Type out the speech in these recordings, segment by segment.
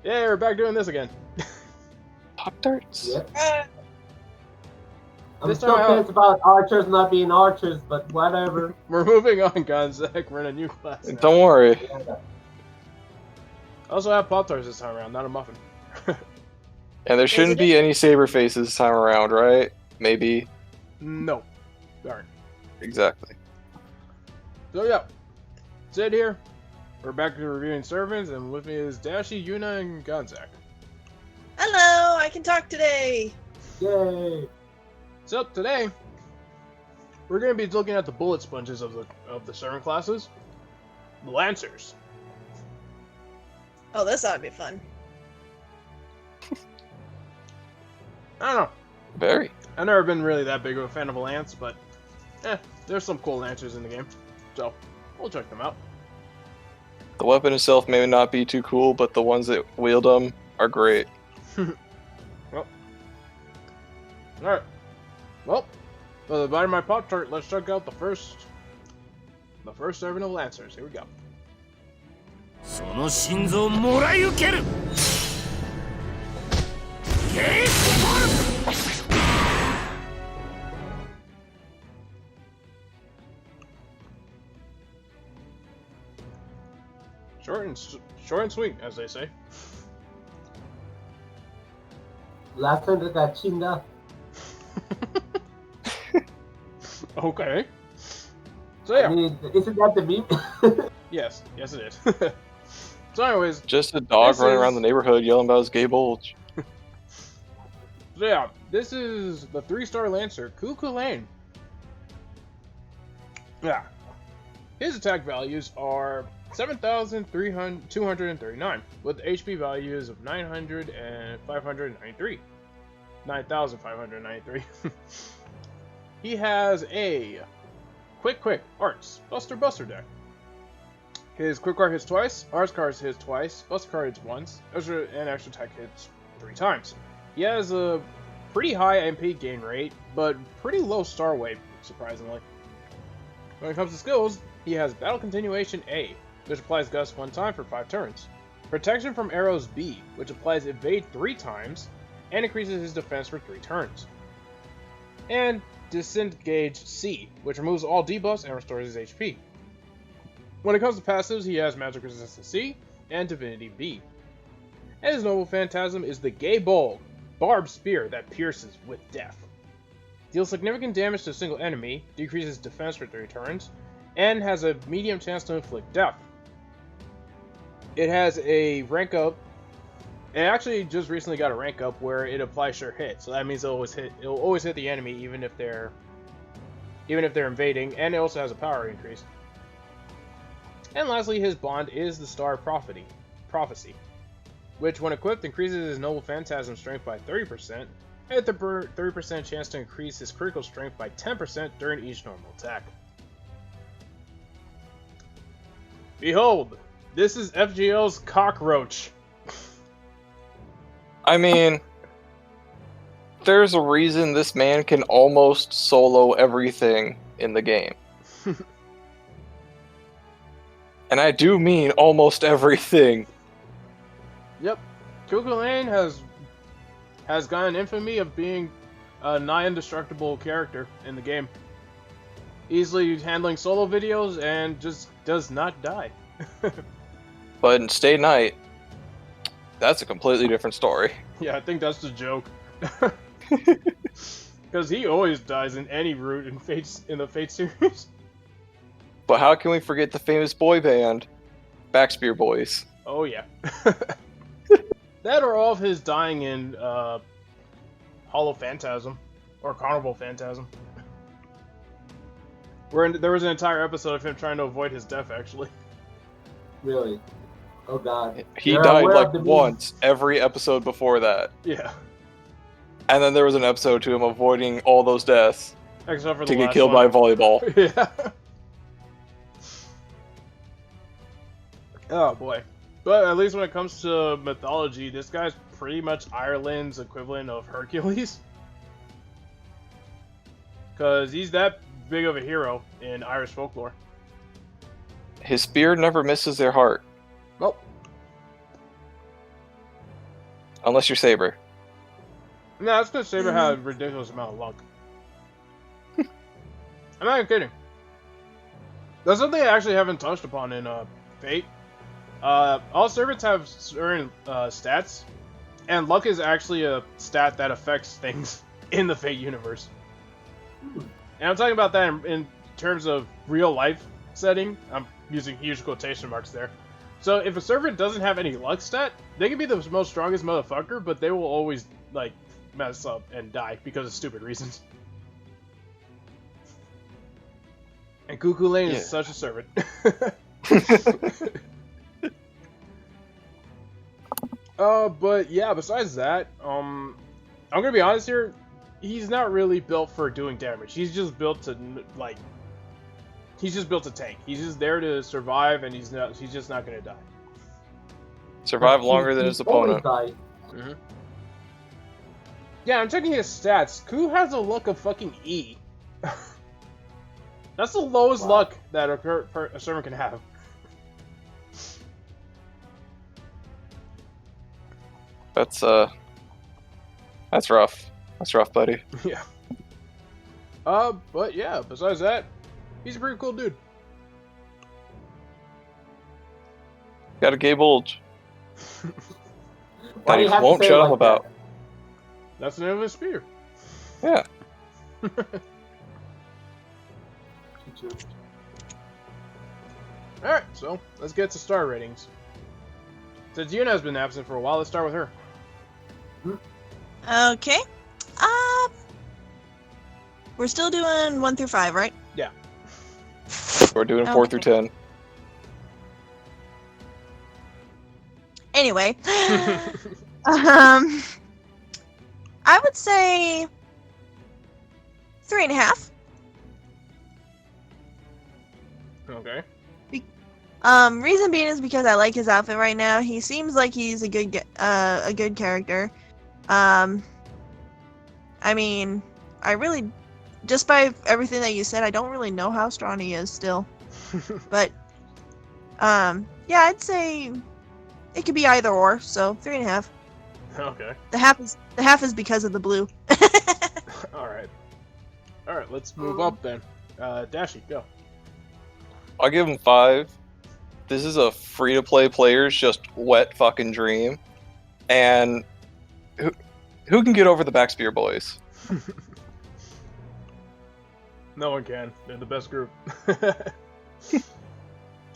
Yeah, we're back doing this again. Pop-Tarts? Yep. I'm This still time pissed about archers not being archers, but whatever. we're moving on, Gonzak. We're in a new class now. Don't worry. Yeah. I also have Pop-Tarts this time around, not a muffin. And there shouldn't be any saber faces this time around, right? Maybe. No. Darn. Exactly. So yeah, Sid here. We're back to reviewing servants, and with me is Dashi, Yuna, and Gonzak. Hello, I can talk today. Yay. So today, we're going to be looking at the bullet sponges of the servant classes, the Lancers. Oh, this ought to be fun. I don't know. Very. I've never been really that big of a fan of a lance, but there's some cool lancers in the game, so we'll check them out. The weapon itself may not be too cool, but the ones that wield them are great. Well, alright. Well, for the bite of my Pop-Tart, let's check out the first servant of Lancers. Here we go. その心臓もらい受けるゲースボール Short and sweet, as they say. Last time that got chinga. Okay. So yeah. I mean, isn't that the meme? Yes, it is. So anyways, Just a dog This running is- around the neighborhood yelling about his gay bulge. so yeah, this is the 3-star Lancer, Cuckoo Lane. Yeah. His attack values are 7,239, with HP values of 900 and 593. 9,593. He has a Quick Arts Buster deck. His Quick Art hits twice, Arts card hits twice, Buster card hits once, and extra attack hits 3 times. He has a pretty high MP gain rate, but pretty low star weight, surprisingly. When it comes to skills, he has Battle Continuation A, which applies Gust 1 time for 5 turns. Protection from Arrows B, which applies Evade 3 times, and increases his defense for 3 turns. And Disengage C, which removes all debuffs and restores his HP. When it comes to passives, he has Magic Resistance C and Divinity B. And his Noble Phantasm is the Gay Bulb, Barbed Spear that pierces with death. Deals significant damage to a single enemy, decreases defense for 3 turns, and has a medium chance to inflict death. It has a rank up. It actually just recently got a rank up where it applies sure hit, so that means it'll always hit the enemy even if they're invading, and it also has a power increase. And lastly, his bond is the Star Prophecy, which when equipped increases his Noble Phantasm strength by 30%, and a 30% chance to increase his critical strength by 10% during each normal attack. Behold, this is FGL's Cockroach. I mean, there's a reason this man can almost solo everything in the game. And I do mean almost everything. Yep, Cuckoo Lane has gotten infamy of being a nigh indestructible character in the game. Easily handling solo videos and just does not die. But in Stay Night, that's a completely different story. Yeah, I think that's the joke. Because he always dies in any route in the Fate series. But how can we forget the famous boy band, Backspear Bois? Oh yeah. That or all of his dying in Hollow Phantasm or Carnival Phantasm. There was an entire episode of him trying to avoid his death, actually. Really? Oh god. He You're died aware like of the meme? once every episode before that. Yeah, And then there was an episode to him avoiding all those deaths except for the to get last killed one. by volleyball. Yeah. Oh boy. But at least when it comes to mythology, this guy's pretty much Ireland's equivalent of Hercules. Because he's that big of a hero in Irish folklore. His spear never misses their heart. Well, Unless you're Saber. No, that's because Saber had a ridiculous amount of luck. I'm not even kidding. That's something I actually haven't touched upon in Fate. All servants have certain stats, and luck is actually a stat that affects things in the Fate universe. And I'm talking about that in terms of real life setting. I'm using huge quotation marks there. So if a servant doesn't have any luck stat, they can be the most strongest motherfucker, but they will always like mess up and die because of stupid reasons. And Cuckoo Lane is such a servant. But yeah, besides that, I'm gonna be honest here, he's not really built for doing damage. He's just built to he's just built to tank. He's just there to survive, and he's just not gonna die. Survive longer than his opponent. Mm-hmm. Yeah, I'm checking his stats. Ku has a luck of fucking E. That's the lowest luck that a servant can have. That's rough. That's rough, buddy. Yeah. But yeah, besides that, he's a pretty cool dude. Got a gay bulge. Why That do he you have to won't say it shut like up about. That's the name of his spear. Yeah. Alright, so let's get to star ratings. Since Yuna's been absent for a while, let's start with her. Okay. We're still doing 1 through 5, right? Yeah. We're doing 4 through 10. Anyway, I would say 3.5. Okay. Reason being is because I like his outfit right now. He seems like he's a good character. I mean, I really, just by everything that you said, I don't really know how strong he is still. But, yeah, I'd say it could be either or. So 3.5. Okay. The half is because of the blue. All right. Let's move up then. Dashi, go. I'll give him 5. This is a free-to-play player's just wet fucking dream. And who can get over the Backspear Boys? No one can. They're the best group.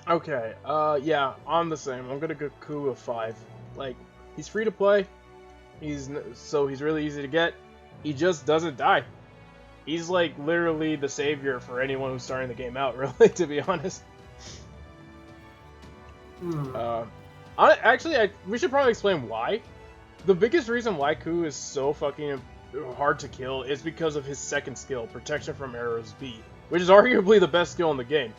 Okay, yeah, I'm the same. I'm gonna go Ku a 5. Like, he's free to play. He's really easy to get. He just doesn't die. He's like literally the savior for anyone who's starting the game out, really, to be honest. Actually, we should probably explain why. The biggest reason why Ku is so fucking hard to kill is because of his second skill, Protection from Arrows B, which is arguably the best skill in the game.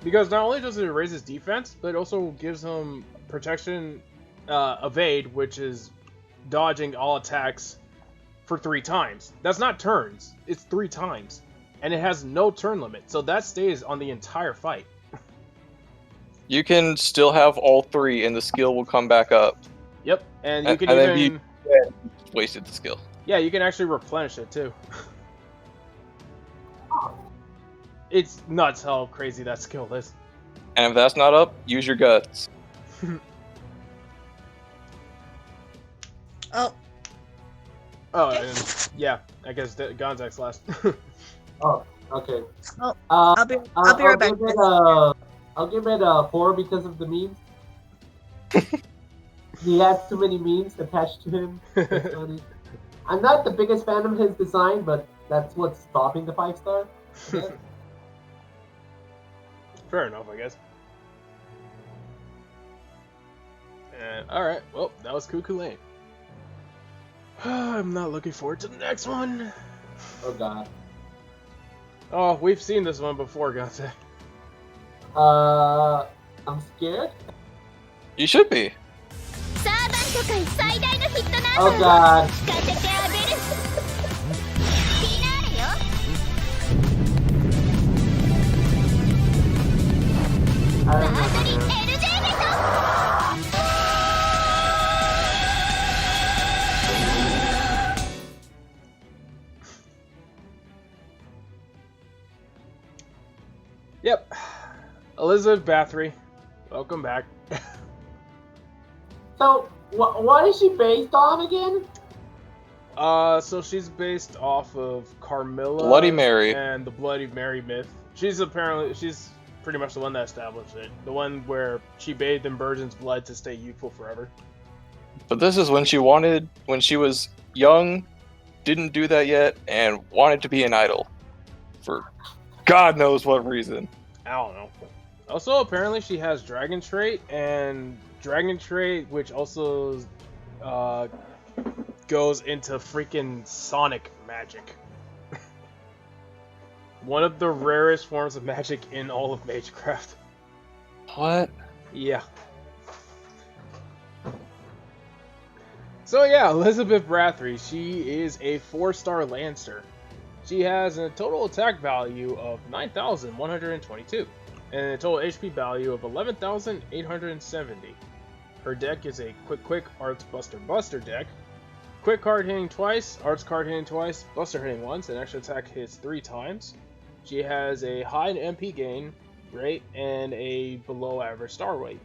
Because not only does it raise his defense, but it also gives him Protection Evade, which is dodging all attacks for 3 times. That's not turns, it's 3 times. And it has no turn limit, so that stays on the entire fight. You can still have all 3 and the skill will come back up. Yep, and you can and even... then wasted the skill. Yeah, you can actually replenish it too. It's nuts how crazy that skill is. And if that's not up, use your guts. Oh. Oh, and yeah, I guess Gonzag's last. Oh, okay. Oh, I'll be right back. I'll give it a 4 because of the memes. He has too many memes attached to him. It's funny. I'm not the biggest fan of his design, but that's what's stopping the 5-star. Yeah. Fair enough, I guess. And alright, well, that was Cuckoo Lane. I'm not looking forward to the next one. Oh god. Oh, we've seen this one before, Gonzag. I'm scared. You should be. Oh god. I remember. Elizabeth Bathory, welcome back. So, what is she based on again? So she's based off of Carmilla Bloody Mary. and the Bloody Mary myth. She's pretty much the one that established it. The one where she bathed in virgin's blood to stay youthful forever. But this is when she was young, didn't do that yet, and wanted to be an idol. For God knows what reason. I don't know. Also, apparently she has Dragon Trait, which also goes into freaking Sonic magic. One of the rarest forms of magic in all of Magecraft. What? Yeah. So yeah, Elizabeth Bathory, she is a 4-star Lancer. She has a total attack value of 9,122, and a total HP value of 11,870. Her deck is a Quick Arts Buster deck. Quick card hitting twice, Arts card hitting twice, Buster hitting once, and extra attack hits 3 times. She has a high MP gain rate and a below average star weight.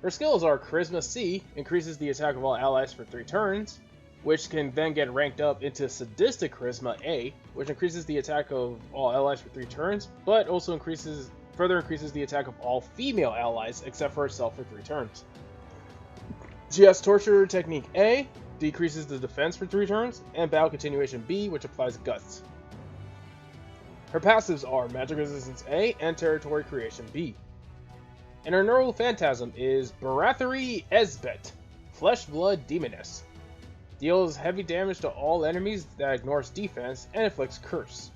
Her skills are Charisma C, increases the attack of all allies for 3 turns, which can then get ranked up into Sadistic Charisma A, which increases the attack of all allies for 3 turns, but also further increases the attack of all female allies except for herself for 3 turns. She has Torture Technique A, decreases the defense for 3 turns, and Battle Continuation B, which applies Guts. Her passives are Magic Resistance A and Territory Creation B. And her Neural Phantasm is Barathery Esbet, Flesh Blood Demoness. Deals heavy damage to all enemies that ignores defense and inflicts curse.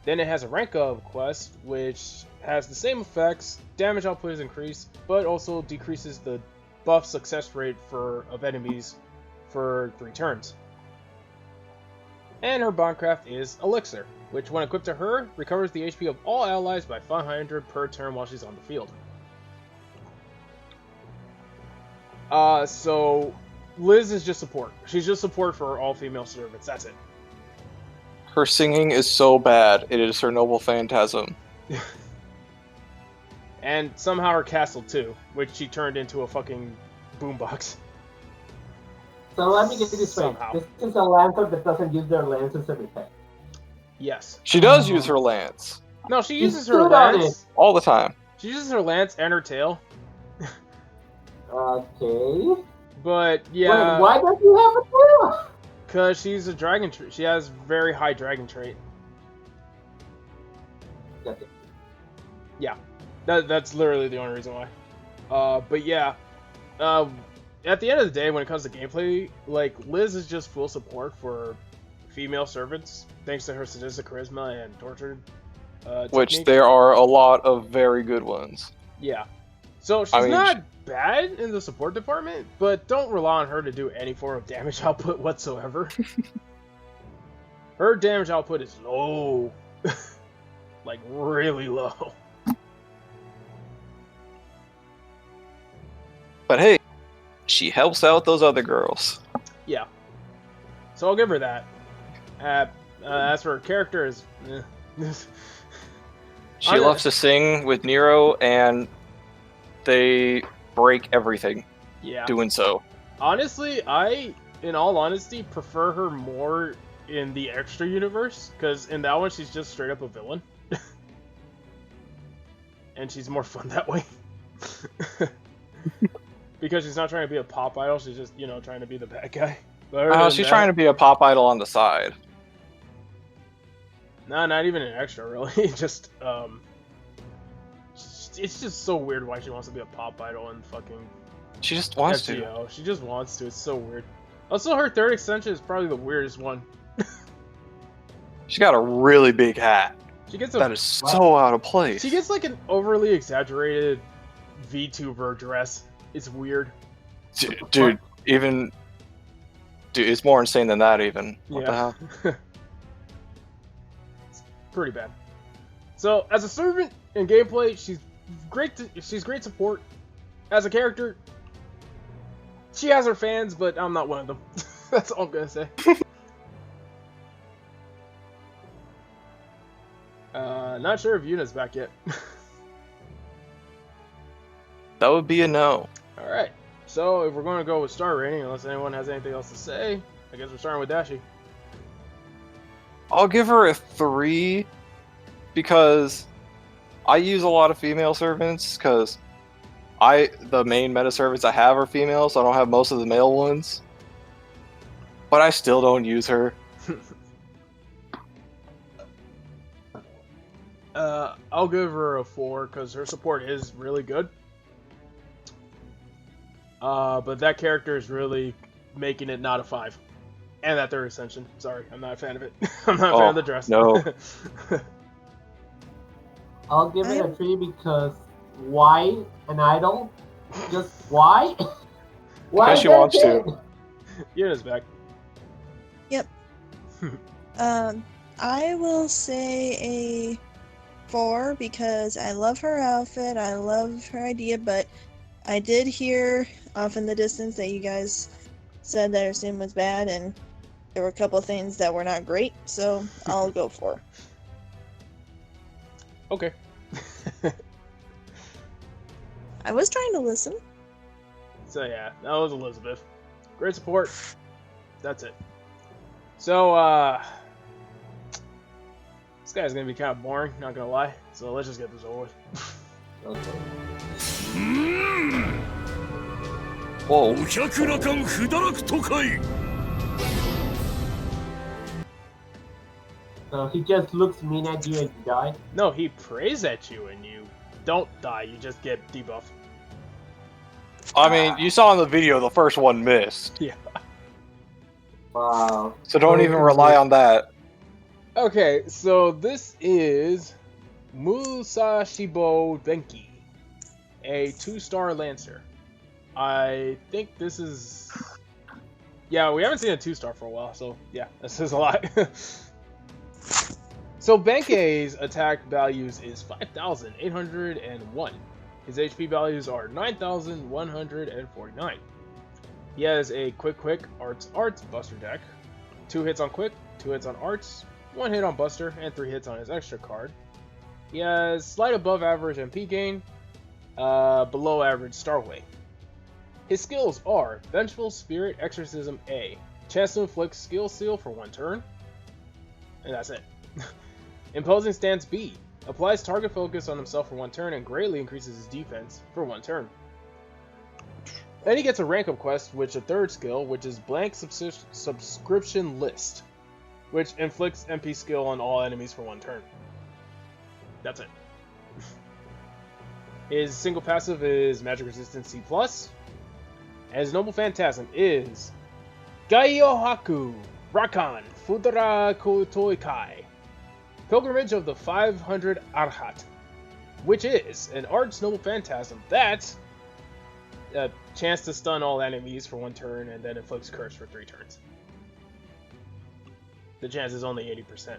Then it has a rank up quest, which has the same effects, damage output is increased, but also decreases the buff success rate of enemies for 3 turns. And her Bondcraft is Elixir, which when equipped to her, recovers the HP of all allies by 500 per turn while she's on the field. So Liz is just support. She's just support for all female servants, that's it. Her singing is so bad, it is her noble phantasm. And somehow her castle too, which she turned into a fucking boombox. So let me get this straight. Somehow. This is a Lancer that doesn't use their lances every time. Yes. She does use her lance. No, she You uses her stood on lance. All the time. She uses her lance and her tail. Okay. But yeah, Wait, why don't you have a tail? because she's a dragon trait. She has very high dragon trait. Gotcha. Yeah, that's literally the only reason why. But yeah, at the end of the day, when it comes to gameplay, like Liz is just full support for female servants, thanks to her sadistic charisma and tortured. Which technique. there are a lot of very good ones. Yeah. So she's not bad in the support department, but don't rely on her to do any form of damage output whatsoever. Her damage output is low. Like, really low. But hey, she helps out those other girls. Yeah. So I'll give her that. As for her character, is She loves to sing with Nero, and they break everything yeah. doing so. Honestly, in all honesty, prefer her more in the extra universe, because in that one she's just straight up a villain. And she's more fun that way. Because she's not trying to be a pop idol, she's just, trying to be the bad guy. She's trying to be a pop idol on the side. No, not even an extra, really. Just, it's just so weird why she wants to be a pop idol and fucking She just wants to. FGO. She just wants to. It's so weird. Also, her third extension is probably the weirdest one. She got a really big hat. She gets That is so out of place. She gets like an overly exaggerated VTuber dress. It's weird. Dude, it's more insane than that even. What the hell? It's pretty bad. So, as a servant in gameplay, she's great support. As a character, she has her fans, but I'm not one of them. That's all I'm gonna say. Not sure if Yuna's back yet. That would be a no. Alright, so if we're going to go with star rating, unless anyone has anything else to say, I guess we're starting with Dashi. I'll give her a 3 because I use a lot of female servants because the main meta servants I have are female, so I don't have most of the male ones. But I still don't use her. I'll give her a 4 because her support is really good. But that character is really making it not a 5. And that third ascension. Sorry, I'm not a fan of it. I'm not a fan of the dress. No. I'll give it a 3 because why an idol? Just why? Why? Because she wants to. Yuna's back. I will say a 4 because I love her outfit, I love her idea, but I did hear off in the distance that you guys said that her sim was bad, and there were a couple things that were not great, so I'll go 4. Okay. I was trying to listen. So yeah, that was Elizabeth. Great support. That's it. So, this guy's gonna be kind of boring, not gonna lie. So let's just get this over with. Whoa. 500羅漢不堕落都会 So he just looks mean at you and you die. No, he prays at you and you don't die, you just get debuffed. I mean, you saw in the video the first one missed. Yeah. Wow. So don't even rely on that. Okay, so this is Musashibo Benki, a 2-star Lancer. I think this is... Yeah, we haven't seen a 2-star for a while, so yeah, this is a lot. So Benkei's attack values is 5,801. His HP values are 9,149. He has a quick arts buster deck. 2 hits on quick, 2 hits on arts, 1 hit on buster, and 3 hits on his extra card. He has slight above average MP gain, below average star weight. His skills are Vengeful Spirit Exorcism A, chance to inflict skill seal for 1 turn, and that's it. Imposing Stance B, applies target focus on himself for 1 turn and greatly increases his defense for 1 turn. Then he gets a rank up quest, which a 3rd skill, which is Blank Subscription List, which inflicts MP skill on all enemies for 1 turn. That's it. His single passive is Magic Resistance C+, and his Noble Phantasm is Gaiohaku Rakan Fudara Kotoikai, Pilgrimage of the 500 Arhat, which is an Arts Noble Phantasm that a chance to stun all enemies for 1 turn and then inflicts curse for 3 turns. The chance is only 80%.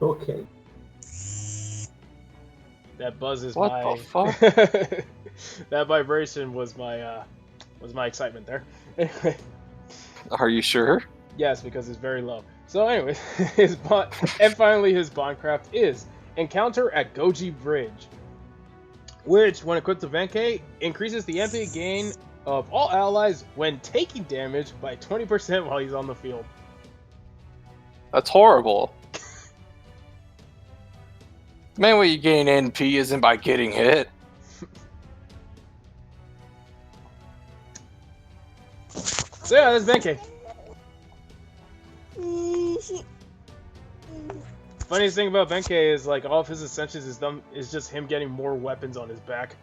Okay. That buzz is What my... the fuck? That vibration was my excitement there. Anyway. Are you sure? Yes, because it's very low. So anyway, and finally his Bondcraft is Encounter at Goji Bridge, which, when equipped to Benkei, increases the MP gain of all allies when taking damage by 20% while he's on the field. That's horrible. The main way you gain NP isn't by getting hit. So yeah, that's Benkei. Funniest thing about Benkei is, like, all of his ascensions is just him getting more weapons on his back.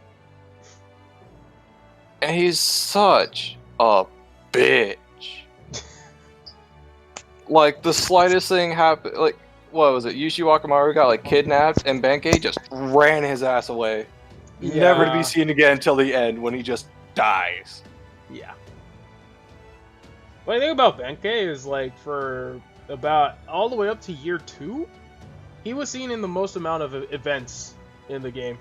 And he's such a bitch. Like, the slightest thing happened, like, what was it? Yushi Wakamaru got, like, kidnapped, and Benkei just ran his ass away. Yeah. Never to be seen again until the end, when he just dies. Yeah. What I think about Benkei is, like, for about all the way up to year 2, he was seen in the most amount of events in the game,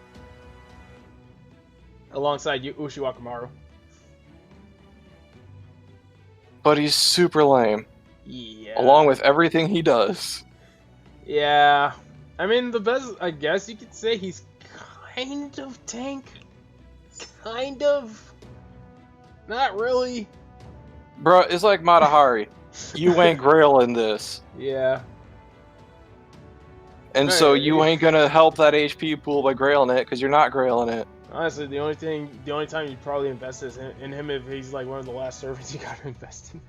alongside Yushi Wakamaru. But he's super lame, Yeah. along with everything he does. Yeah. I mean, the best, I guess you could say he's kind of tank. Kind of. Not really. Bro, it's like Matahari. You ain't grailing this. Yeah. And Right. so you ain't gonna help that HP pool by grailing it, because you're not grailing it. Honestly, the only time you'd probably invest is in him if he's like one of the last servants you gotta invest in.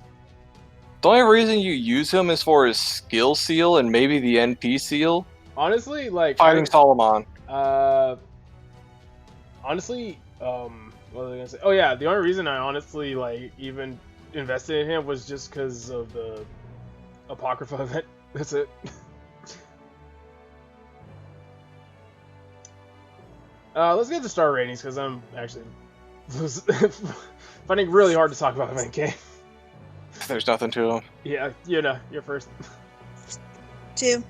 The only reason you use him is for his skill seal and maybe the NP seal. Honestly, like Fighting Solomon. Honestly, what was I gonna say? Oh yeah, the only reason I honestly like even invested in him was just because of the Apocrypha event. That's it. Let's get to star ratings because I'm actually finding it really hard to talk about event game. There's nothing to him. Yeah, you know, you're first. 2.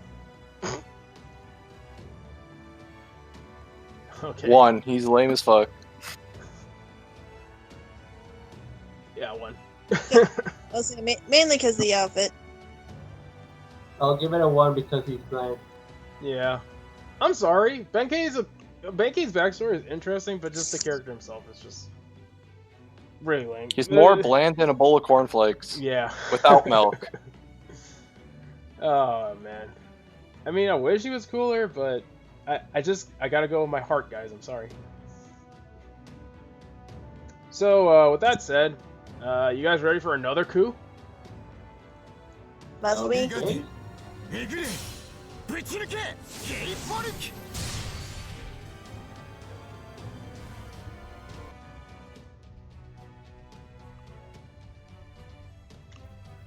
Okay. 1. He's lame as fuck. Yeah, 1. I'll say mainly because of the outfit. I'll give it a 1 because he's bland. Yeah. I'm sorry. Benkei's backstory is interesting, but just the character himself is just really lame. He's more bland than a bowl of cornflakes. Yeah. Without milk. Oh man. I mean, I wish he was cooler, but I gotta go with my heart, guys. I'm sorry. So with that said, you guys ready for another coup? Must we? Okay. めぐれぶち抜けゲイボルク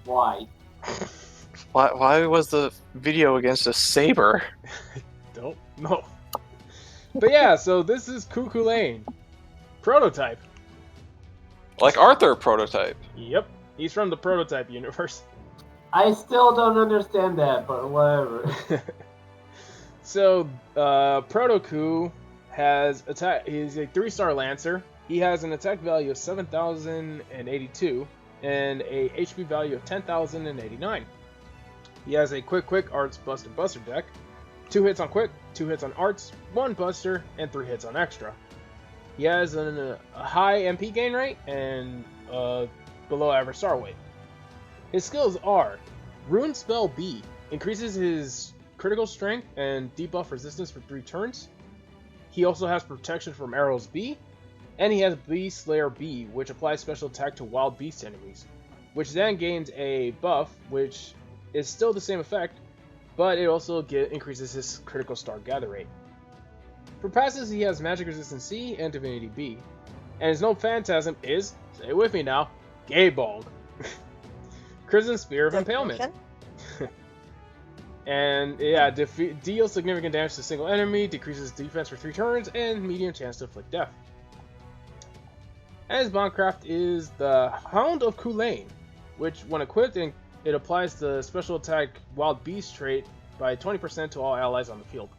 Why? Why was the video against a saber? Don't know. But yeah, so this is Cuckoo Lane. Prototype. Like Arthur prototype. Yep. He's from the Prototype universe. I still don't understand that, but whatever. So, Proto-Coup has attack. He's a 3-star Lancer. He has an attack value of 7,082 and a HP value of 10,089. He has a quick arts buster deck. 2 hits on quick, 2 hits on arts, 1 buster, and 3 hits on extra. He has a high MP gain rate and below average star weight. His skills are Rune Spell B increases his critical strength and debuff resistance for 3 turns. He also has protection from arrows B, and he has Beast Slayer B, which applies special attack to wild beast enemies, which then gains a buff, which is still the same effect, but it also increases his critical star gather rate. For passes, he has Magic Resistance C and Divinity B, and his known phantasm is, say it with me now, Gaybog. Crimson Spear of Impalement. And yeah, deals significant damage to a single enemy, decreases defense for 3 turns, and medium chance to inflict death. And his Bondcraft is the Hound of Kulain, which when equipped, it applies the special attack Wild Beast trait by 20% to all allies on the field.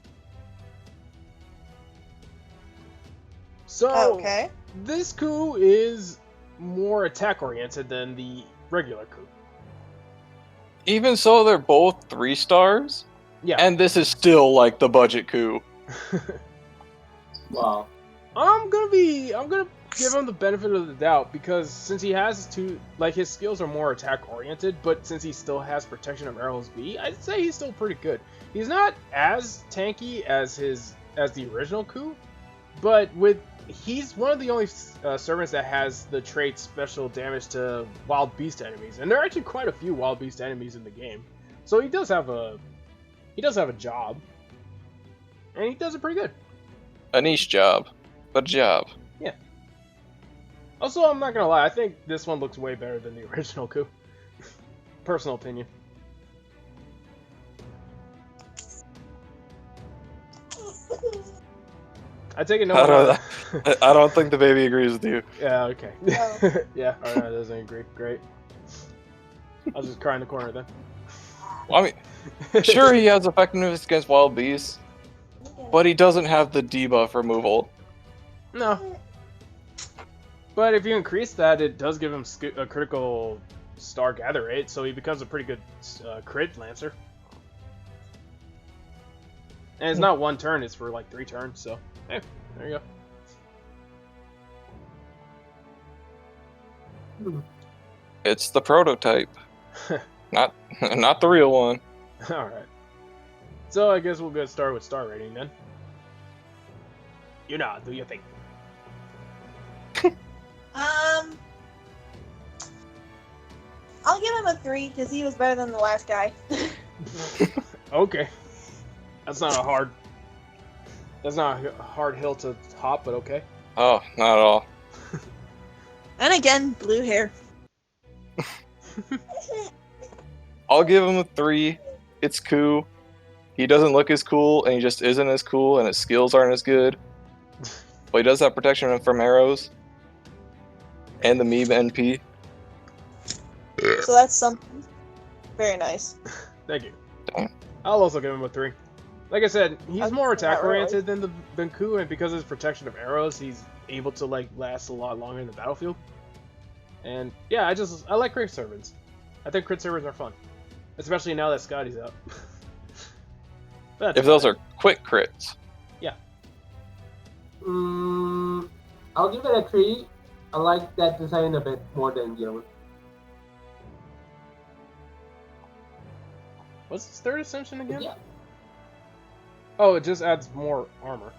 So, Okay. this coup is more attack oriented than the regular coup. Even so, they're both 3 stars. Yeah. And this is still like the budget coup. Wow. I'm gonna give him the benefit of the doubt because since he has his skills are more attack oriented, but since he still has protection of arrows B, I'd say he's still pretty good. He's not as tanky as the original coup, but he's one of the only servants that has the trait special damage to wild beast enemies, and there are actually quite a few wild beast enemies in the game. So he does have a job, and he does it pretty good. A niche job. But a job. Yeah. Also, I'm not gonna lie, I think this one looks way better than the original coup. Personal opinion. I take it no one. I don't think the baby agrees with you. Yeah, okay. No. Yeah, alright, doesn't agree. Great. I'll just cry in the corner then. Well, I mean, sure he has effectiveness against wild beasts, but he doesn't have the debuff removal. No. But if you increase that, it does give him a critical star gather rate, so he becomes a pretty good crit lancer. And it's not 1 turn, it's for like 3 turns, so hey, there you It's the prototype, not the real one. Alright. So I guess we'll get started with star rating then. You know, do you think? I'll give him a 3 because he was better than the last guy. Okay. That's not a hard hill to hop, but okay. Oh, not at all. And again, blue hair. I'll give him a 3. It's cool. He doesn't look as cool, and he just isn't as cool, and his skills aren't as good. But he does have protection from arrows. And the meme NP. So that's something. Very nice. Thank you. Damn. I'll also give him a 3. Like I said, he's more Not attack really. oriented than Ku, and because of his protection of arrows, he's able to like last a lot longer in the battlefield. And yeah, I like crit servants. I think crit servants are fun, especially now that Scotty's out. But If those are quick crits. I'll give it a 3. I like that design a bit more than the other. What's his third ascension again? Yeah. Oh, it just adds more armor.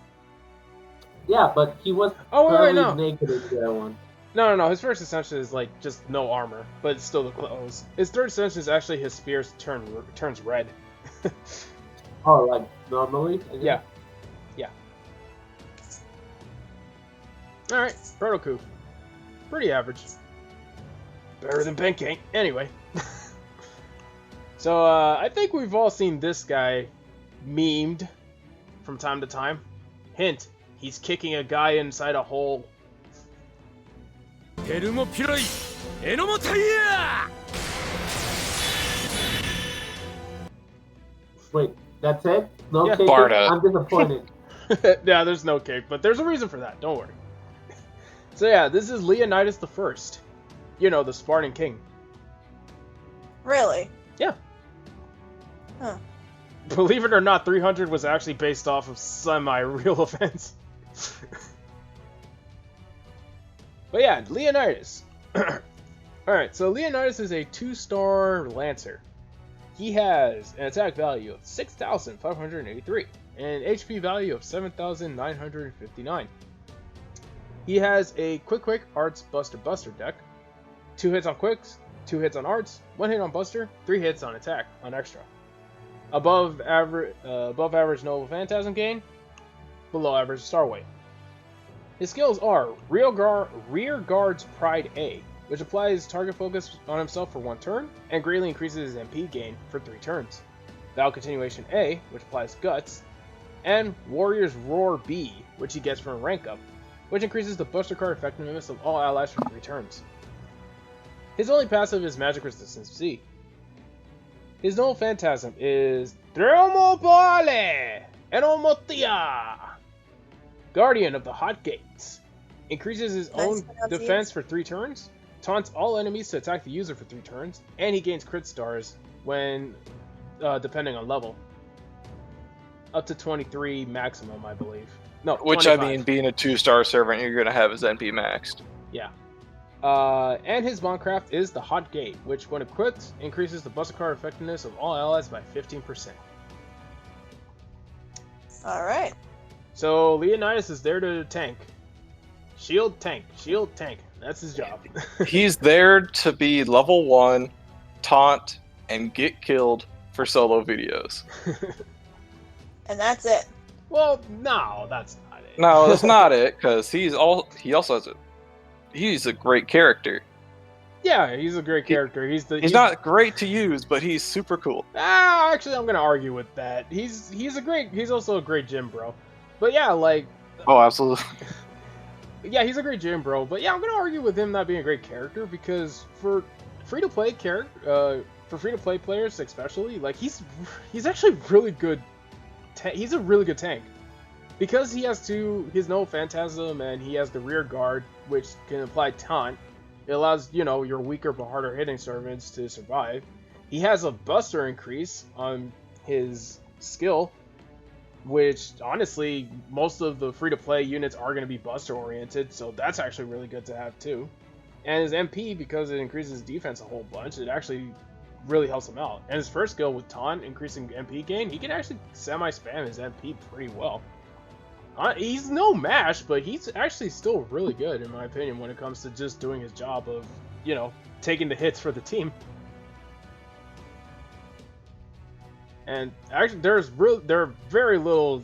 Yeah, but he was Oh wait, fairly no. naked in the other one. No. His first ascension is like just no armor, but it's still the clothes. His third ascension is actually his spear turns red. Oh, like normally? I guess? Yeah. Alright, Proto-Ku. Pretty average. Better than Benkei. Anyway. So, I think we've all seen this guy memed from time to time. Hint, he's kicking a guy inside a hole. ヘルモピライエノモタイヤ Wait, that's it? No Yeah. cake? Barda. I'm disappointed. Yeah, there's no cake, but there's a reason for that, don't worry. So yeah, this is Leonidas the First. You know, the Spartan king. Really? Yeah. Huh. Believe it or not, 300 was actually based off of semi-real events. But yeah, Leonidas. Alright, so Leonidas is a 2-star Lancer. He has an attack value of 6,583 and an HP value of 7,959. He has a Quick Arts Buster deck. 2 hits on Quicks, 2 hits on Arts, 1 hit on Buster, 3 hits on Attack on Extra. Above average Noble Phantasm gain, below average Star Weight. His skills are Rear Guard's Pride A, which applies target focus on himself for 1 turn, and greatly increases his MP gain for 3 turns. Vow Continuation A, which applies Guts, and Warrior's Roar B, which he gets from a rank up, which increases the Buster card effectiveness of all allies for 3 turns. His only passive is Magic Resistance C. His Noble Phantasm is Thermopole Enomotia, Guardian of the Hot Gates. Increases his Nice own pronunciation. defense for 3 turns, taunts all enemies to attack the user for 3 turns, and he gains crit stars when, depending on level. Up to 23 maximum, I believe. No, Which 25. I mean, being a 2-star servant, you're gonna have his NP maxed. Yeah. And his Bondcraft is the Hot Gate, which when equipped, increases the Buster card effectiveness of all allies by 15%. Alright. So Leonidas is there to tank. Shield tank. That's his job. He's there to be level 1, taunt, and get killed for solo videos. And that's it. Well, no, that's not it. No, that's not it, because he also has he's a great character. Yeah, he's a great character. He's not great to use, but he's super cool. Actually, I'm gonna argue with that. He's also a great gym bro. But yeah, like. Oh, absolutely. Yeah, he's a great gym bro. But yeah, I'm gonna argue with him not being a great character because for free-to-play players especially, like he's actually really good. He's a really good tank because he has his Noble Phantasm and he has the Rear Guard, which can apply taunt. It allows, your weaker but harder hitting servants to survive. He has a Buster increase on his skill, which honestly, most of the free-to-play units are going to be Buster oriented, so that's actually really good to have too. And his MP, because it increases defense a whole bunch, it actually really helps him out. And his first skill with Taunt, increasing MP gain, he can actually semi-spam his MP pretty well. He's no match, but he's actually still really good, in my opinion, when it comes to just doing his job of, you know, taking the hits for the team. And actually, there are very little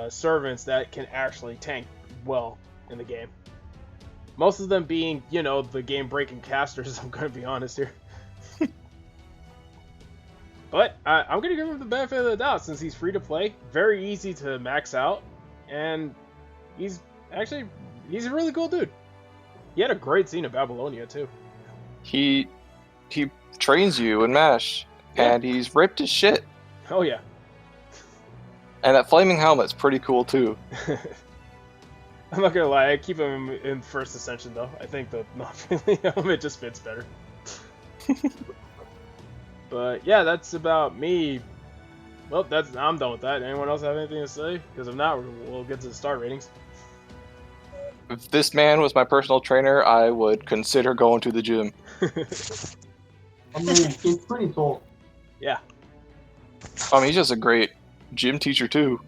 servants that can actually tank well in the game. Most of them being, you know, the game-breaking casters, I'm going to be honest here. But I'm going to give him the benefit of the doubt since he's free to play, very easy to max out, and he's a really cool dude. He had a great scene in Babylonia, too. He trains you in MASH, and he's ripped as shit. Oh, yeah. And that flaming helmet's pretty cool, too. I'm not gonna lie, I keep him in first ascension though. I think the non-failing helmet just fits better. But yeah, that's about me. Well, I'm done with that. Anyone else have anything to say? Because if not, we'll get to the star ratings. If this man was my personal trainer, I would consider going to the gym. I mean, he's pretty cool. Yeah. I mean, he's just a great gym teacher, too.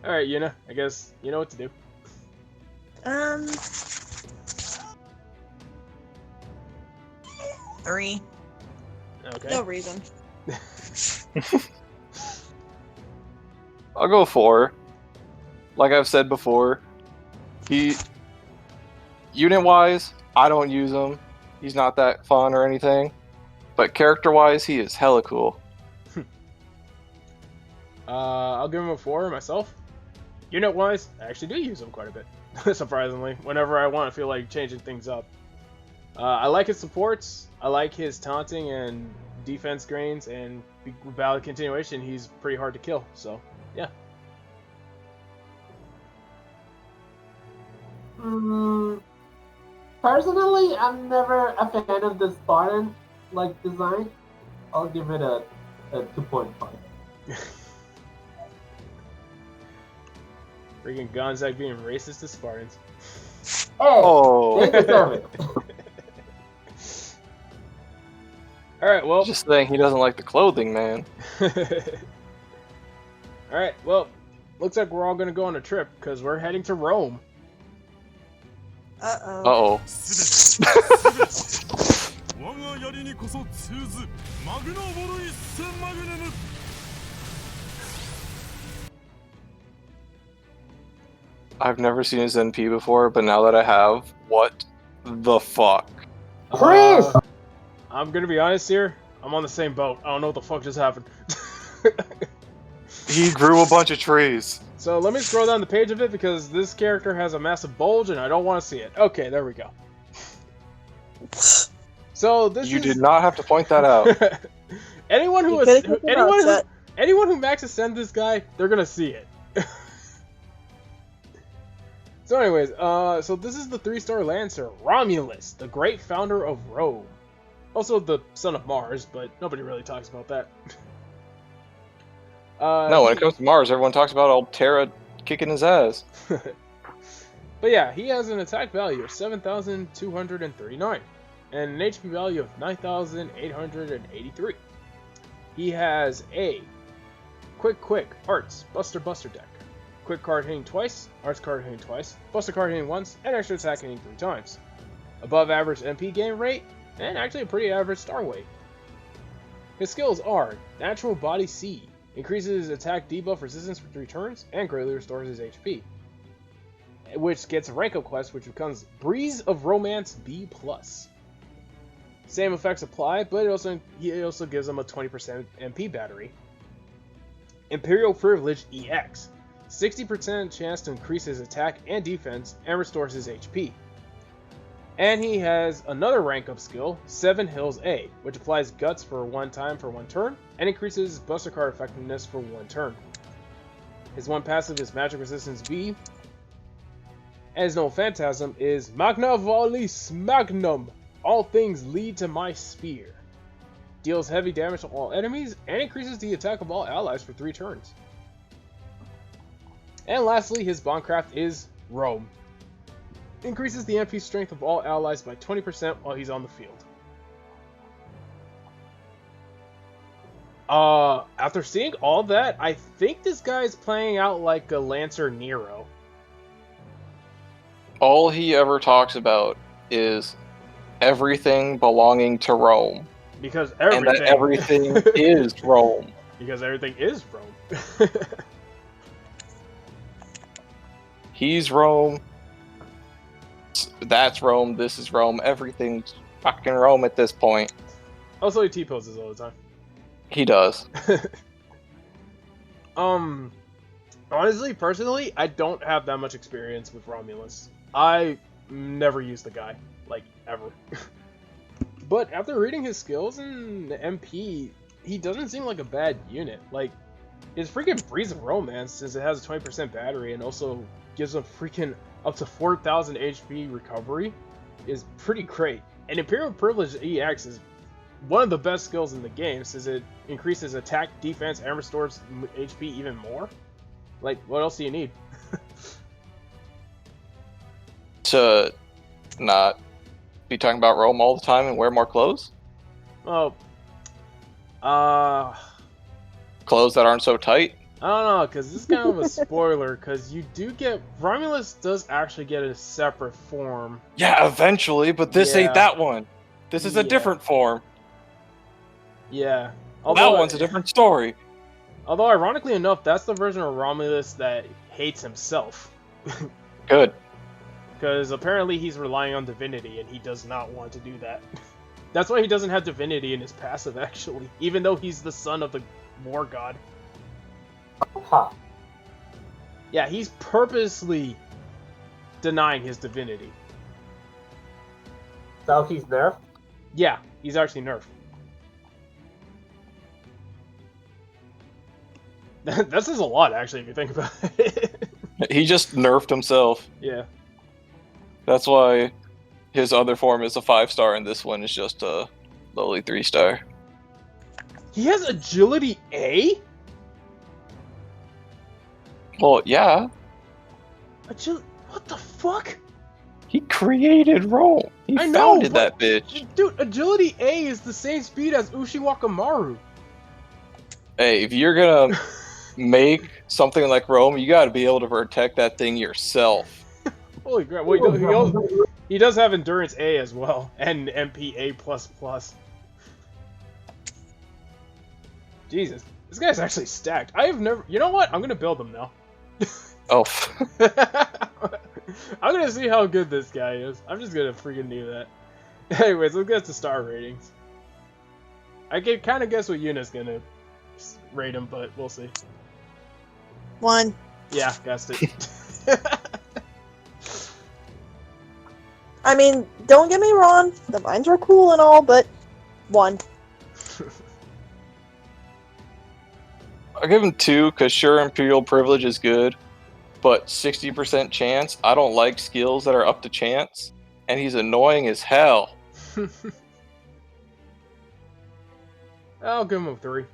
Alright, Yuna, I guess you know what to do. 3. Okay. No reason. I'll go 4. Like I've said before, unit-wise, I don't use him. He's not that fun or anything. But character-wise, he is hella cool. I'll give him a 4 myself. Unit-wise, I actually do use him quite a bit, surprisingly, whenever I want to feel like changing things up. I like his supports, I like his taunting and defense grains, and valid continuation, he's pretty hard to kill, so, yeah. Personally, I'm never a fan of the Spartan design. I'll give it a 2.5. Freaking Gonzaga being racist to Spartans. Hey, Oh. they deserve it. Alright, well. Just saying he doesn't like the clothing, man. Alright, well, looks like we're all gonna go on a trip, because we're heading to Rome. Uh-oh. 我が槍にこそ通ずマグナボル一戦マグネム I've never seen his NP before, but now that I have, what the fuck? Chris! I'm gonna be honest here, I'm on the same boat. I don't know what the fuck just happened. He grew a bunch of trees. So let me scroll down the page of it because this character has a massive bulge and I don't want to see it. Okay, there we go. So this You is... did not have to point that out. anyone who max ascend this guy, they're gonna see it. So anyways, so this is the 3-star Lancer, Romulus, the great founder of Rome. Also the son of Mars, but nobody really talks about that. No, when it comes to Mars, everyone talks about old Terra kicking his ass. But yeah, he has an attack value of 7,239 and an HP value of 9,883. He has a Quick, Arts, Buster deck. Quick card hitting twice, Arts card hitting twice, Buster card hitting once, and extra attack hitting 3 times. Above average MP gain rate, and actually a pretty average star weight. His skills are Natural Body C, increases attack debuff resistance for 3 turns, and greatly restores his HP. Which gets a rank up quest, which becomes Breeze of Romance B+. Same effects apply, but he also gives him a 20% MP battery. Imperial Privilege EX, 60% chance to increase his attack and defense, and restores his HP. And he has another rank up skill, 7 Hills A, which applies Guts for 1 time for 1 turn, and increases Buster card effectiveness for 1 turn. His one passive is Magic Resistance B, and his known phantasm is Magna Valis Magnum, all things lead to my spear. Deals heavy damage to all enemies, and increases the attack of all allies for 3 turns. And lastly, his Bondcraft is Rome. increases the MP strength of all allies by 20% while he's on the field. After seeing all that, I think this guy's playing out like a Lancer Nero. All he ever talks about is everything belonging to Rome. Because And that everything is Rome. Because everything is Rome. He's Rome. That's Rome. This is Rome. Everything's fucking Rome at this point. Also, he T-poses all the time. He does. Honestly, personally, I don't have that much experience with Romulus. I never used the guy, like, ever. But after reading his skills in the MP, he doesn't seem like a bad unit. Like, his freaking Breeze of Romance, since it has a 20% battery and also gives him freaking up to 4,000 HP recovery, is pretty great. And Imperial Privilege EX is one of the best skills in the game, since it increases attack, defense, and restores HP even more. Like, what else do you need? To not be talking about Rome all the time and wear more clothes? Oh, Clothes that aren't so tight? I don't know, because this is kind of a spoiler, because you do get... Romulus does actually get a separate form. Yeah, eventually, but this ain't that one. This is a different form. Yeah. That one's a different story. Although, ironically enough, that's the version of Romulus that hates himself. Good. Because apparently he's relying on divinity, and he does not want to do that. That's why he doesn't have divinity in his passive, actually. Even though he's the son of the war god. Huh. Yeah, he's purposely denying his divinity. So he's nerfed? Yeah, he's actually nerfed. That says a lot, actually, if you think about it. He just nerfed himself. Yeah. That's why his other form is a 5-star and this one is just a lowly 3-star. He has agility A? Well, yeah. What the fuck? He created Rome. He I know, founded that bitch. Dude, agility A is the same speed as Ushiwakamaru. Hey, if you're gonna make something like Rome, you gotta be able to protect that thing yourself. Holy crap. Well, he does have endurance A as well, and MP A++. Jesus, this guy's actually stacked. I have never... You know what? I'm gonna build him now. Oh. I'm gonna see how good this guy is. I'm just gonna freaking do that. Anyways, let's get to star ratings. I can kind of guess what Yuna's gonna rate him, but we'll see. 1. Yeah, guessed it. I mean, don't get me wrong, the vines are cool and all, but 1. I'll give him 2, because sure, Imperial Privilege is good, but 60% chance, I don't like skills that are up to chance, and he's annoying as hell. I'll give him a 3.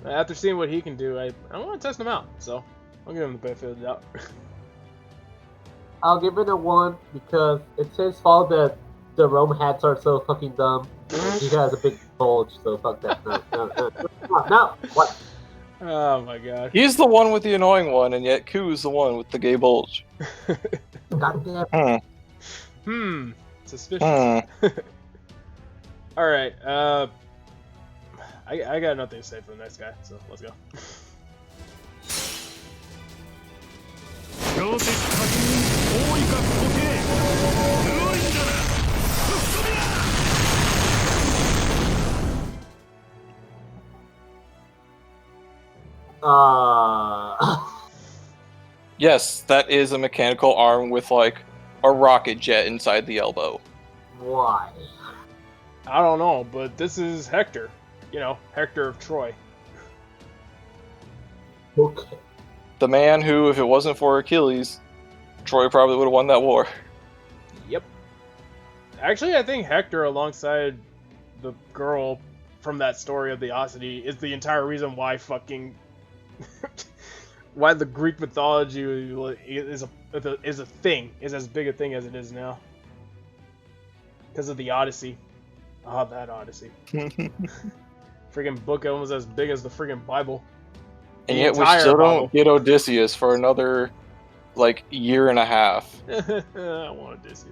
After seeing what he can do, I want to test him out, so I'll give him the benefit of the doubt. I'll give it a 1 because it's his fault that the Rome hats are so fucking dumb. He has a big bulge, so fuck that. No. What? Oh my god. He's the one with the annoying one, and yet Ku's the one with the gay bulge. Goddamn. Suspicious. Alright, I got nothing to say for the next guy, so let's go. 強敵確認多いか時計黒いんだな進みな Yes, that is a mechanical arm with, like, a rocket jet inside the elbow. Why? I don't know, but this is Hector. You know, Hector of Troy. Okay. The man who, if it wasn't for Achilles, Troy probably would have won that war. Yep. Actually, I think Hector, alongside the girl from that story of the Ossity, is the entire reason why fucking why the Greek mythology is a thing, is as big a thing as it is now. Because of the Odyssey. Ah, that Odyssey. Friggin' book almost as big as the friggin' Bible. And The yet we entire still Bible. don't get Odysseus for another, like, year and a half. I want Odyssey.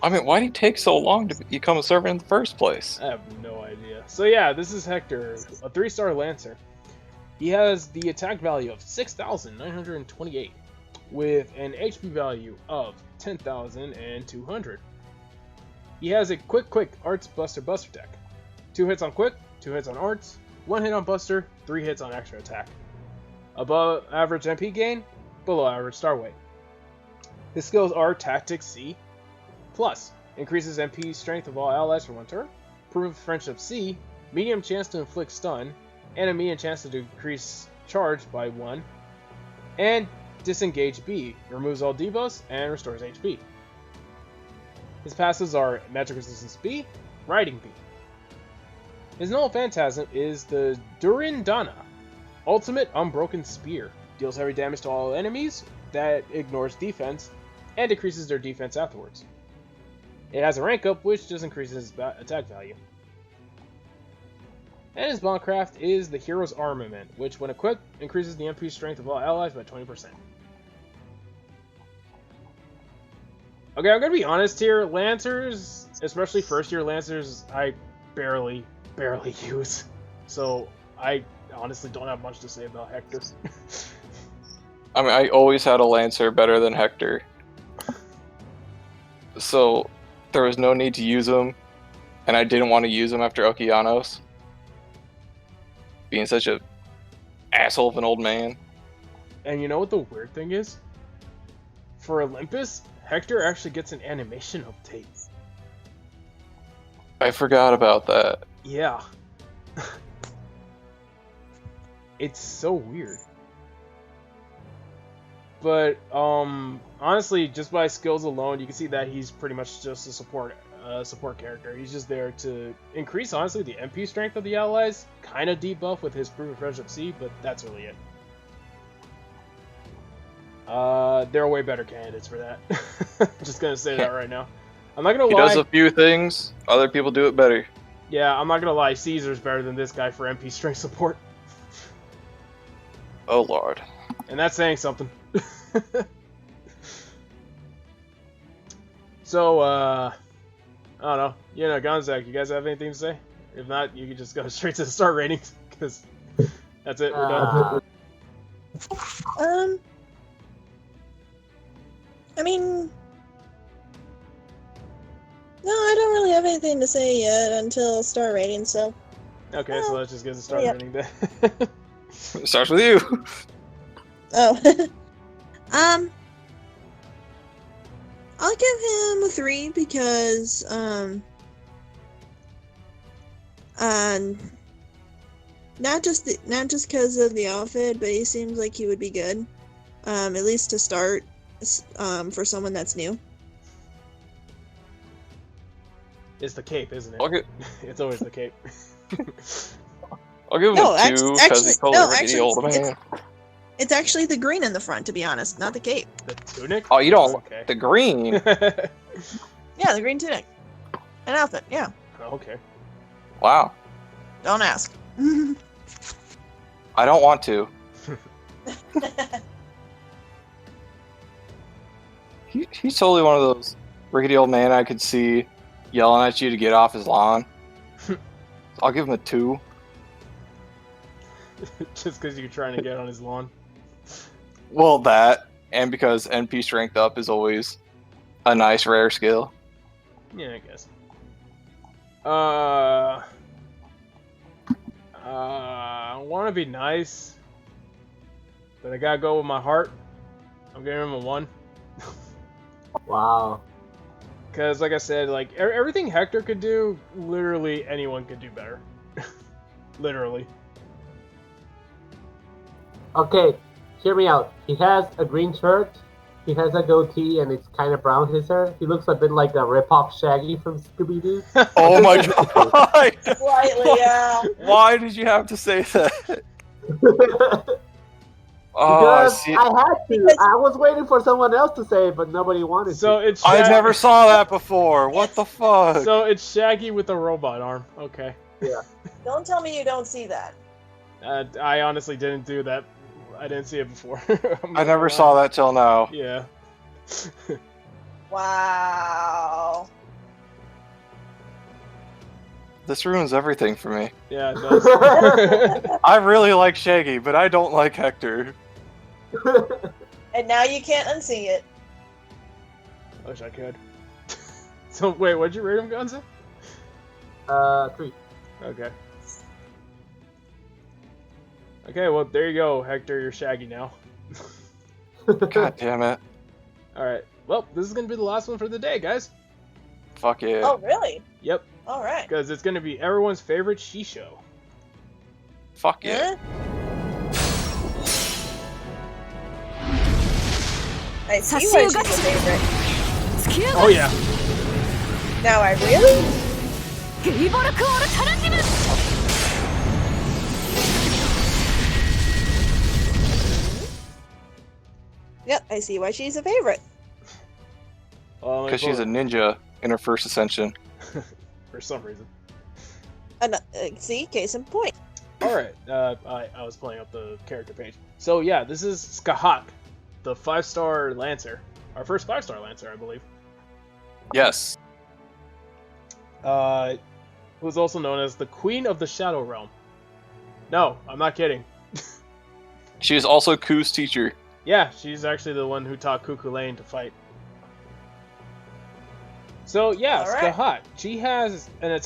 I mean, why did he take so long to become a servant in the first place? I have no idea. So yeah, this is Hector, a 3-star Lancer. He has the attack value of 6,928, with an HP value of 10,200. He has a quick Arts Buster deck. 2 hits on quick, 2 hits on Arts, 1 hit on Buster, 3 hits on extra attack. Above average MP gain, below average star weight. His skills are Tactics C, plus increases MP strength of all allies for 1 turn, Proof of Friendship C, medium chance to inflict stun, and a medium chance to decrease charge by 1, and Disengage B, removes all debuffs and restores HP. His passives are Magic Resistance B, Riding B. His Null Phantasm is the Durindana, Ultimate Unbroken Spear. Deals heavy damage to all enemies that ignores defense, and decreases their defense afterwards. It has a rank up, which just increases its attack value. And his Bondcraft is the Hero's Armament, which when equipped, increases the MP strength of all allies by 20%. Okay, I'm gonna be honest here, Lancers, especially first year Lancers, I barely use. So I honestly don't have much to say about Hector. I mean, I always had a Lancer better than Hector. So there was no need to use him, and I didn't want to use him after Okeanos. Being such a asshole of an old man. And you know what the weird thing is? For Olympus, Hector actually gets an animation update. I forgot about that. Yeah. It's so weird. But honestly, just by skills alone, you can see that he's pretty much just a support character. He's just there to increase, honestly, the MP strength of the allies, kind of debuff with his Proof of Friendship C, but that's really it. There are way better candidates for that. Just gonna say that right now. I'm not gonna lie. He does a few things, other people do it better. Yeah, I'm not gonna lie. Caesar's better than this guy for MP strength support. Oh lord. And that's saying something. So, I don't know. You know, Gonzaga, you guys have anything to say? If not, you can just go straight to the star ratings, because that's it, we're done. I mean, no, I don't really have anything to say yet until star rating, so. Okay, so let's just get the star rating then. It starts with you. Oh. I'll give him a 3 because, not just because of the outfit, but he seems like he would be good, at least to start, for someone that's new. It's the cape, isn't it? Okay. It's always the cape. I'll give him a 2 because he's called the old man. It's actually the green in the front, to be honest, not the cape. The tunic? Oh, you don't okay. The green? Yeah, the green tunic. An outfit, yeah. Okay. Wow. Don't ask. I don't want to. He's totally one of those rickety old man I could see yelling at you to get off his lawn. I'll give him a 2. Just because you're trying to get on his lawn. Well, that, and because NP strength up is always a nice rare skill. Yeah, I guess. I want to be nice, but I gotta go with my heart. I'm giving him a 1. Wow. Because, like I said, like everything Hector could do, literally anyone could do better. Literally. Okay, Hear me out. He has a green shirt, he has a goatee, and it's kind of brown, his hair. He looks a bit like a rip-off Shaggy from Scooby-Doo. Oh my god! Slightly, yeah. Why did you have to say that? Oh, I Because see. I had to. Because- I was waiting for someone else to say it, but nobody wanted So to. it's I Shag- never saw that before. What the fuck? So it's Shaggy with a robot arm. Okay. Don't tell me you don't see that. I honestly didn't do that. I didn't see it before. I never saw that till now. Yeah. Wow. This ruins everything for me. Yeah, it does. I really like Shaggy, but I don't like Hector. And now you can't unsee it. I wish I could. So wait, what'd you rate him, Gonzo? 3. Okay. Okay, well there you go, Hector. You're Shaggy now. God damn it. All right. Well, this is gonna be the last one for the day, guys. Fuck yeah. Oh, really? Yep. All right. Because it's gonna be everyone's favorite Shisho. Fuck yeah. I see why she's your favorite. Oh yeah. Now I really? Yep, I see why she's a favorite. Because she's a ninja in her first ascension. for some reason. And see, case in point. All right. I was pulling up the character page. So yeah, this is Skahak, the 5-star Lancer. Our first 5-star Lancer, I believe. Yes. Who's also known as the Queen of the Shadow Realm. No, I'm not kidding. She is also Ku's teacher. Yeah, she's actually the one who taught Cuckoo Lane to fight. So yeah, All right. Skahak. She has an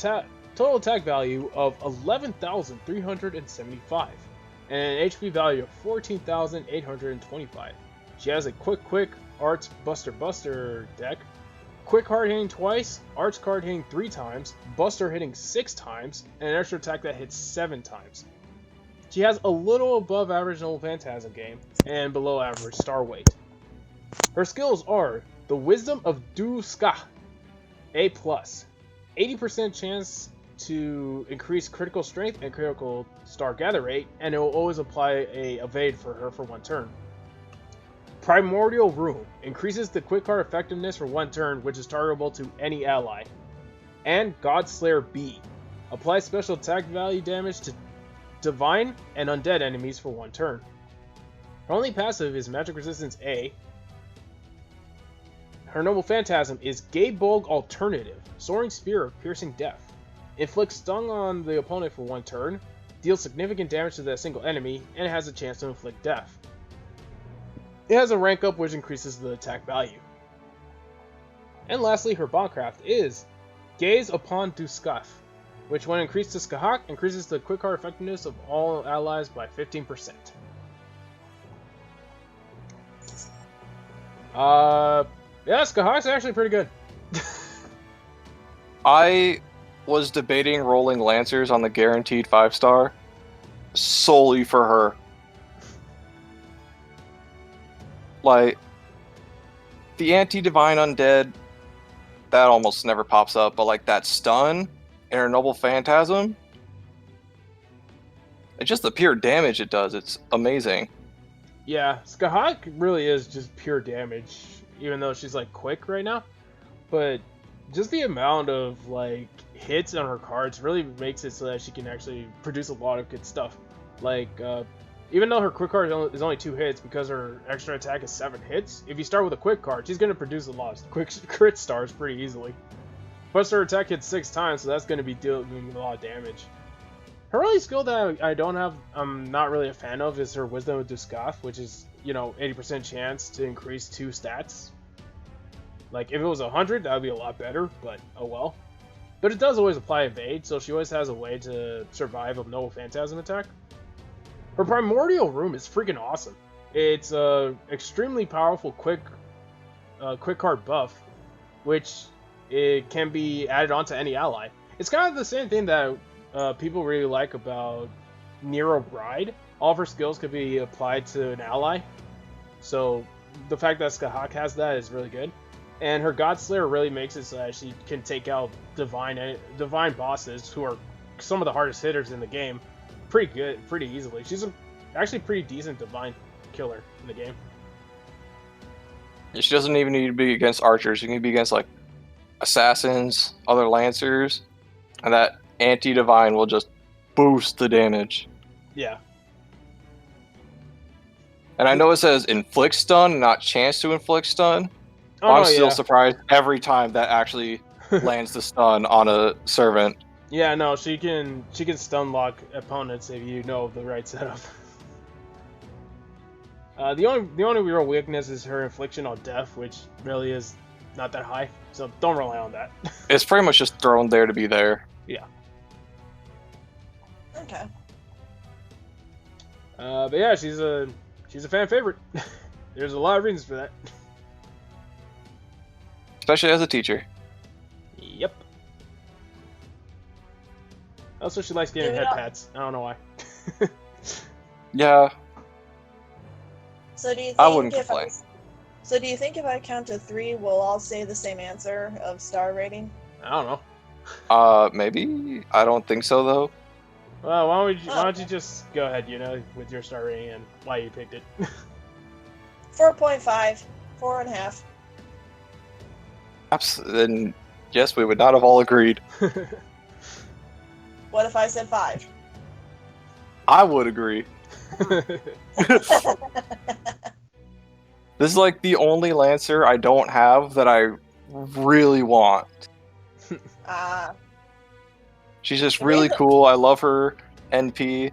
total attack value of 11,375 and an HP value of 14,825. She has a quick arts buster deck. Quick card hitting twice, arts card hitting 3 times, buster hitting 6 times, and an extra attack that hits 7 times. She has a little above average Noble Phantasm game and below average star weight. Her skills are the Wisdom of Duska, A+, 80% chance to increase critical strength and critical star gather rate, and it will always apply a evade for her for 1 turn. Primordial Room increases the quick card effectiveness for 1 turn, which is targetable to any ally. And Godslayer B applies special attack value damage to divine and undead enemies for 1 turn. Her only passive is Magic Resistance A. Her Noble Phantasm is Gaebolg Alternative, Soaring Spear of Piercing Death. Inflicts stun on the opponent for 1 turn, deals significant damage to that single enemy, and has a chance to inflict death. It has a rank up which increases the attack value. And lastly, her Bondcraft is Gaze Upon Duskaf, which when increased to Skahak, increases the quick card effectiveness of all allies by 15%. Yeah, Skahak's actually pretty good. I was debating rolling Lancers on the guaranteed 5-star solely for her. Like, the anti-divine undead, that almost never pops up, but like that stun and her Noble Phantasm, it's just the pure damage it does. It's amazing. Yeah, Skahak really is just pure damage, even though she's like quick right now. But just the amount of like hits on her cards really makes it so that she can actually produce a lot of good stuff. Like, even though her quick card is only 2 hits, because her extra attack is 7 hits, if you start with a quick card, she's going to produce a lot of quick crit stars pretty easily. Plus her attack hits 6 times, so that's going to be doing a lot of damage. Her only skill that I'm not really a fan of is her Wisdom of Duskaf, which is, 80% chance to increase 2 stats. Like, if it was 100, that would be a lot better, but oh well. But it does always apply evade, so she always has a way to survive a Noble Phantasm attack. Her Primordial Room is freaking awesome. It's a extremely powerful quick card buff, which it can be added onto any ally. It's kind of the same thing that people really like about Nero Bride. All of her skills could be applied to an ally, so the fact that Skahak has that is really good. And her Godslayer really makes it so that she can take out divine bosses, who are some of the hardest hitters in the game, pretty easily. She's actually pretty decent divine killer in the game. She doesn't even need to be against archers. She can be against like assassins, other lancers, and that anti-divine will just boost the damage. Yeah. And I know it says inflict stun, not chance to inflict stun. Oh, But I'm no, still yeah. surprised every time that actually lands the stun on a servant. Yeah, no, she can stun lock opponents if you know the right setup. The only real weakness is her infliction on death, which really is not that high. So don't rely on that. It's pretty much just thrown there to be there. Yeah. Okay. But yeah, she's a fan favorite. There's a lot of reasons for that. Especially as a teacher. Yep. Also, she likes getting Give it head up. pats. I don't know why. Yeah, So do you think I wouldn't if complain. So do you think if I count to 3, we'll all say the same answer of star rating? I don't know. Maybe? I don't think so, though. Well, why don't you just go ahead, with your star rating and why you picked it. 4.5, 4.5. Then, yes, we would not have all agreed. What if I said 5? I would agree. This is like the only Lancer I don't have that I really want. She's just The really reason- cool. I love her NP.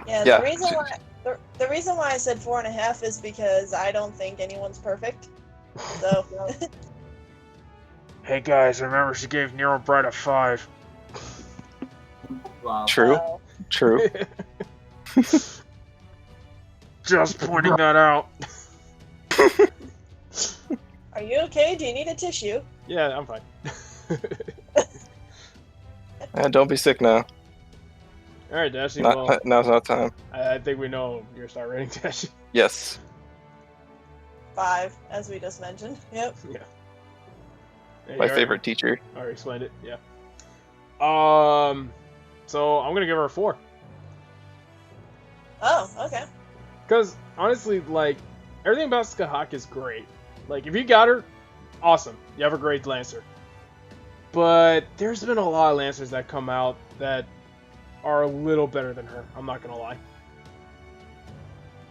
Yeah, Yeah. the reason why I said 4.5 is because I don't think anyone's perfect. So Hey guys, remember she gave Nero Bright a 5. Wow. True, uh, true. Just pointing that out. are you okay? Do you need a tissue? Yeah, I'm fine. Don't be sick now. Alright, Dashi, well, Now's not time. I think we know your star rating, Dashi. Yes. 5, as we just mentioned. Yep. Yeah, My you favorite teacher. already explained it, yeah. So I'm gonna give her a 4. Oh, okay. Because, honestly, like, everything about Skahak is great. Like, if you got her, awesome. You have a great Lancer. But there's been a lot of Lancers that come out that are a little better than her. I'm not gonna lie.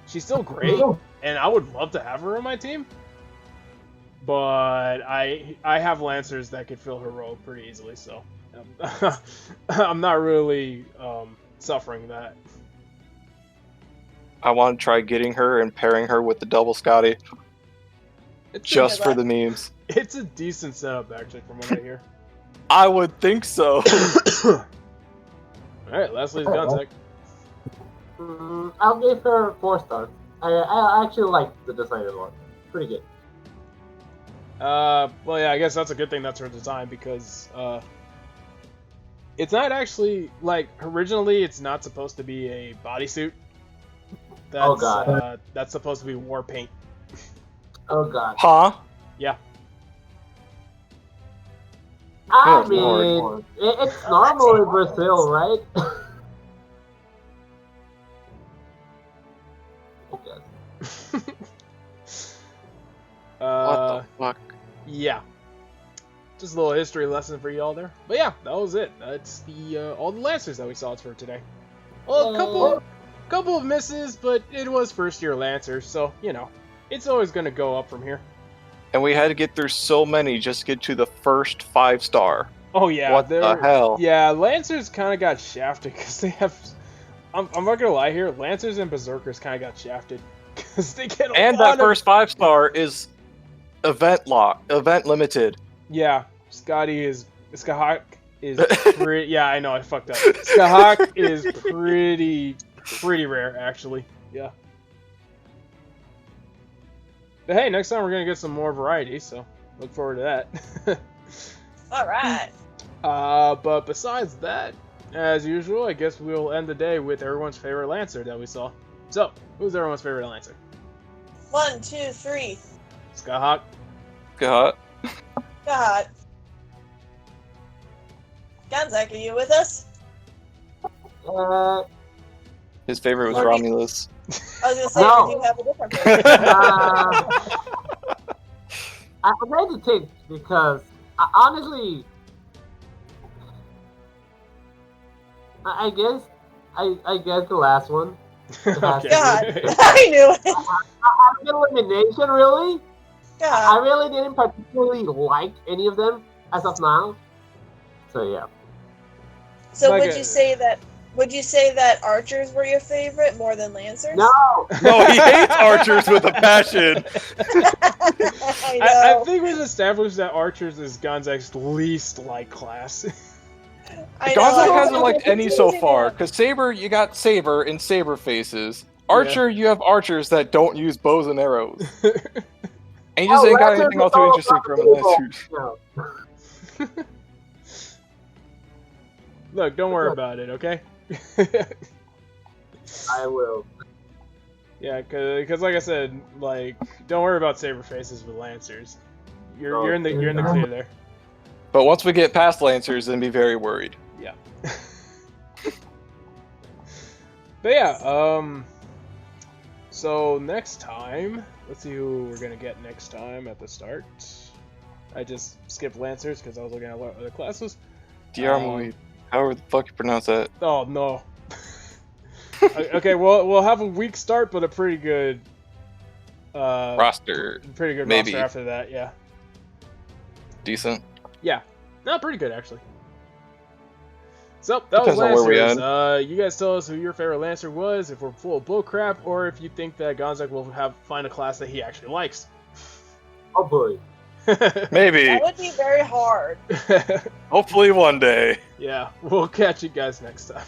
She's still great, and I would love to have her on my team. But I have Lancers that could fill her role pretty easily, so I'm not really suffering that. I want to try getting her and pairing her with the double Scotty It's just a, for the memes. it's a decent setup, actually, from what I hear. I would think so. Alright, Leslie's gone, Zach. I'll give her 4 stars. I actually like the design a lot. Pretty good. Well, yeah, I guess that's a good thing that's her design, because it's not actually, like, originally it's not supposed to be a bodysuit. That's, Oh, God. That's supposed to be war paint. Oh god. Huh? Yeah. I Good lord. mean, it's normal in Brazil, right? I guess. What the fuck? Yeah. Just a little history lesson for y'all there. But yeah, that was it. That's the all the Lancers that we saw for today. Well, a couple of misses, but it was first year Lancers, so it's always gonna go up from here. And we had to get through so many just to get to the first 5-star. Oh yeah, What the hell? Yeah, Lancers kind of got shafted because they have. I'm not gonna lie here. Lancers and Berserkers kind of got shafted because they get a And lot that first 5-star is event limited. Yeah, Skahak is pretty. Yeah, I know I fucked up. Skahak is pretty rare actually. Yeah. But hey, next time we're gonna get some more variety, so look forward to that. All right. But besides that, as usual, I guess we'll end the day with everyone's favorite Lancer that we saw. So, who's everyone's favorite Lancer? 1, 2, 3. Skahak. God. God. Ganzak, are you with us? His favorite was Or do you- Romulus. I was gonna say, No. or do you have a different favorite? I made the take because honestly, I guess the last one. Okay. God, I knew it. After elimination, really, I God. really didn't particularly like any of them as of now. So yeah. So Like would you say that archers were your favorite more than lancers? No, No, he hates archers with a passion. I I know. think we've established that archers is Gonzag's least like class. I know. Gonzag I hasn't was liked any so confusing far. him. Because Saber, you got Saber and Saber faces. Archer, you have archers that don't use bows and arrows. And you just ain't got anything else too interesting from Lancers. No. Look, don't worry about it, okay? I will. Yeah, cause like I said, like don't worry about saber faces with lancers. You're in the clear there. But once we get past Lancers, then be very worried. Yeah. But yeah, so next time, let's see who we're gonna get next time at the start. I just skipped Lancers because I was looking at other classes. Diarmuid. However the fuck you pronounce that. Oh no. Okay, we'll have a weak start, but a pretty good Roster. pretty good maybe. roster after that. Yeah. Decent. Yeah. No, pretty good actually. So that Depends was on where we Lancers. You guys tell us who your favorite Lancer was, if we're full of bullcrap, or if you think that Gonzag will find a class that he actually likes. Oh boy. Maybe. That would be very hard. Hopefully one day. Yeah, we'll catch you guys next time.